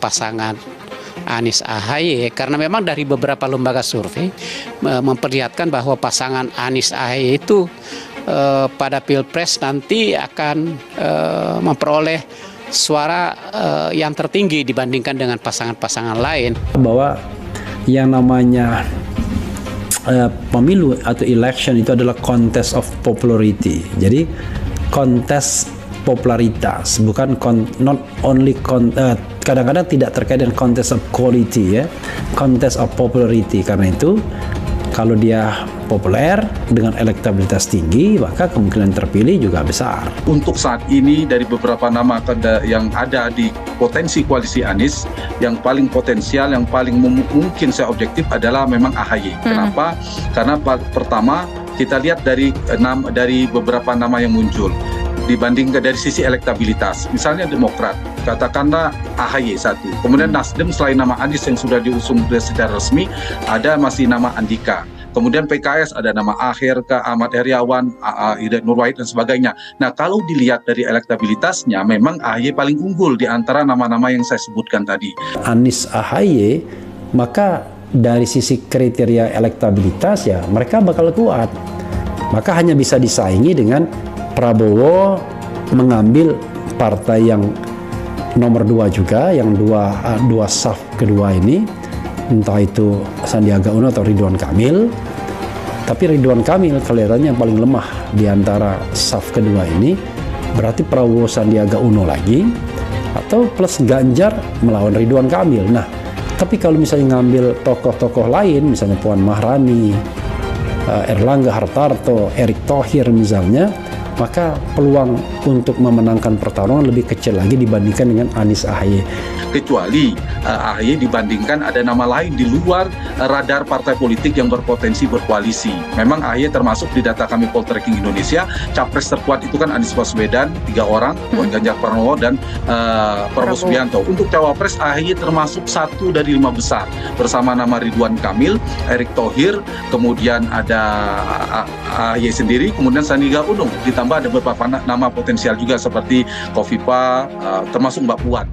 pasangan Anies AHY, karena memang dari beberapa lembaga survei memperlihatkan bahwa pasangan Anies AHY itu pada Pilpres nanti akan memperoleh suara yang tertinggi dibandingkan dengan pasangan-pasangan lain. Bahwa yang namanya pemilu atau election itu adalah contest of popularity. Jadi kontes popularitas, bukan not only kadang-kadang tidak terkait dengan contest of quality ya, contest of popularity. Karena itu kalau dia populer dengan elektabilitas tinggi, maka kemungkinan terpilih juga besar. Untuk saat ini dari beberapa nama yang ada di potensi koalisi Anies, yang paling potensial, yang paling mungkin saya objektif adalah memang AHY. Kenapa? Karena pertama kita lihat dari beberapa nama yang muncul. Dibandingkan dari sisi elektabilitas, misalnya Demokrat, katakanlah AHY satu, kemudian Nasdem selain nama Anies yang sudah diusung secara resmi, ada masih nama Andika, kemudian PKS ada nama Akhir, Ahmad Heriawan, Hidayat Nur Wahid dan sebagainya. Nah kalau dilihat dari elektabilitasnya, memang AHY paling unggul di antara nama-nama yang saya sebutkan tadi. Anies AHY, maka dari sisi kriteria elektabilitas ya mereka bakal kuat, maka hanya bisa disaingi dengan Prabowo mengambil partai yang nomor 2 juga, yang dua saf kedua ini, entah itu Sandiaga Uno atau Ridwan Kamil. Tapi Ridwan Kamil kelihatannya yang paling lemah di antara saf kedua ini, berarti Prabowo Sandiaga Uno lagi, atau plus Ganjar melawan Ridwan Kamil. Nah, tapi kalau misalnya ngambil tokoh-tokoh lain, misalnya Puan Maharani, Erlangga Hartarto, Erick Thohir misalnya, maka peluang untuk memenangkan pertarungan lebih kecil lagi dibandingkan dengan Anies AHY. Kecuali AHY dibandingkan ada nama lain di luar radar partai politik yang berpotensi berkoalisi. Memang AHY termasuk di data kami Poltreking Indonesia, capres terkuat itu kan Anies Baswedan 3 orang, Ganjar Pranowo dan Prabowo Subianto. Untuk cawapres AHY termasuk 1 dari 5 besar bersama nama Ridwan Kamil, Erick Thohir, kemudian ada AHY sendiri, kemudian Sandiaga Uno. Ditambah ada beberapa nama potensial juga seperti Kofifa, termasuk Mbak Puan.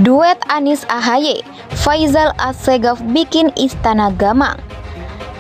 Duet Anies AHY, Faisal Assegaf bikin istana gamang.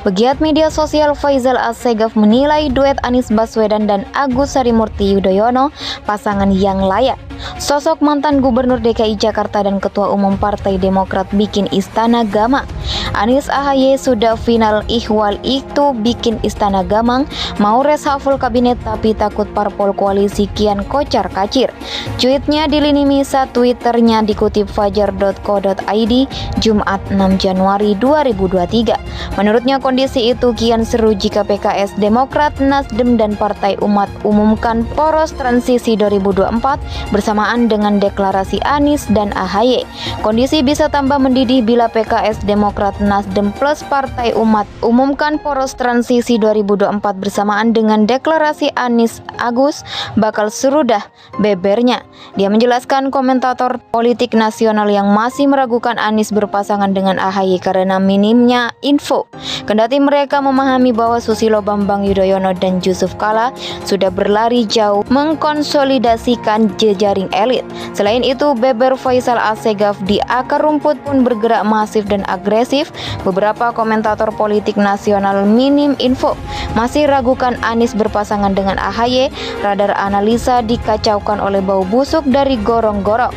Pegiat media sosial Faisal Assegaf menilai duet Anies Baswedan dan Agus Harimurti Yudhoyono pasangan yang layak. Sosok mantan Gubernur DKI Jakarta dan Ketua Umum Partai Demokrat bikin istana gamang. Anies AHY sudah final ihwal itu bikin istana gamang, mau reshuffle kabinet tapi takut parpol koalisi kian kocar kacir. Cuitnya di lini masa Twitternya dikutip fajar.co.id Jumat 6 Januari 2023. Menurutnya kondisi itu kian seru jika PKS, Demokrat, Nasdem dan Partai Umat umumkan poros transisi 2024 bersamaan dengan deklarasi Anies dan AHY. Kondisi bisa tambah mendidih bila PKS, Demokrat, Nasdem plus Partai Umat umumkan poros transisi 2024 bersamaan dengan deklarasi Anies Agus, bakal seru dah bebernya. Dia menjelaskan komentator politik nasional yang masih meragukan Anies berpasangan dengan AHY karena minimnya info. Kendati mereka memahami bahwa Susilo Bambang Yudhoyono dan Yusuf Kala sudah berlari jauh mengkonsolidasikan jejaring elit. Selain itu, beber Faisal Assegaf di akar rumput pun bergerak masif dan agresif. Beberapa komentator politik nasional minim info masih ragukan Anies berpasangan dengan AHY. Radar analisa dikacaukan oleh bau busuk dari gorong-gorong.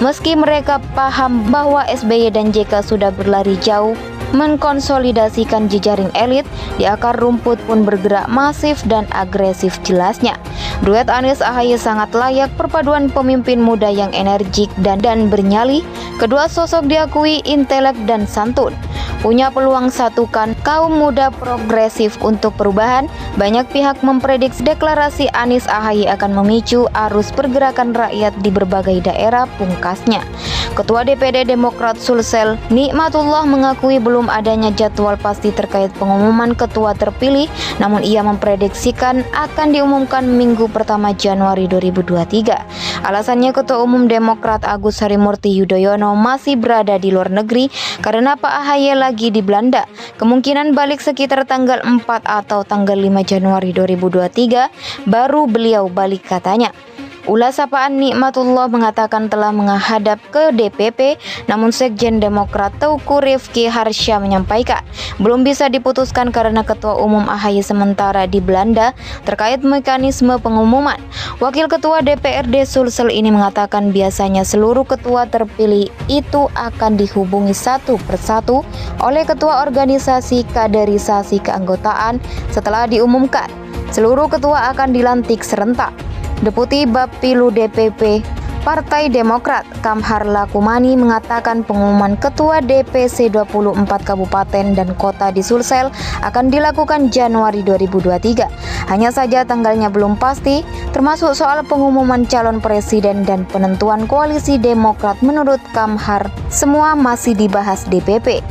Meski mereka paham bahwa SBY dan JK sudah berlari jauh mengkonsolidasikan jejaring elit, di akar rumput pun bergerak masif dan agresif jelasnya. Duet Anies AHY sangat layak perpaduan pemimpin muda yang energik dan bernyali. Kedua sosok diakui intelek dan santun, punya peluang satukan kaum muda progresif untuk perubahan. Banyak pihak memprediksi deklarasi Anies AHY akan memicu arus pergerakan rakyat di berbagai daerah pungkasnya. Ketua DPD Demokrat Sulsel Nikmatullah mengakui belum adanya jadwal pasti terkait pengumuman ketua terpilih, namun ia memprediksikan akan diumumkan minggu pertama Januari 2023. Alasannya Ketua Umum Demokrat Agus Harimurti Yudhoyono masih berada di luar negeri karena Pak AHY lagi di Belanda. Kemungkinan balik sekitar tanggal 4 atau tanggal 5 Januari 2023 baru beliau balik katanya. Ulas Sapaan Nikmatullah mengatakan telah menghadap ke DPP, namun Sekjen Demokrat Teuku Rifki Harsha menyampaikan belum bisa diputuskan karena Ketua Umum AHY sementara di Belanda terkait mekanisme pengumuman. Wakil Ketua DPRD Sulsel ini mengatakan biasanya seluruh ketua terpilih itu akan dihubungi satu persatu oleh ketua organisasi kaderisasi keanggotaan setelah diumumkan. Seluruh ketua akan dilantik serentak. Deputi Bapilu DPP Partai Demokrat Kamhar Lakumani mengatakan pengumuman Ketua DPC 24 Kabupaten dan Kota di Sulsel akan dilakukan Januari 2023. Hanya saja tanggalnya belum pasti, termasuk soal pengumuman calon presiden dan penentuan koalisi Demokrat menurut Kamhar, semua masih dibahas DPP.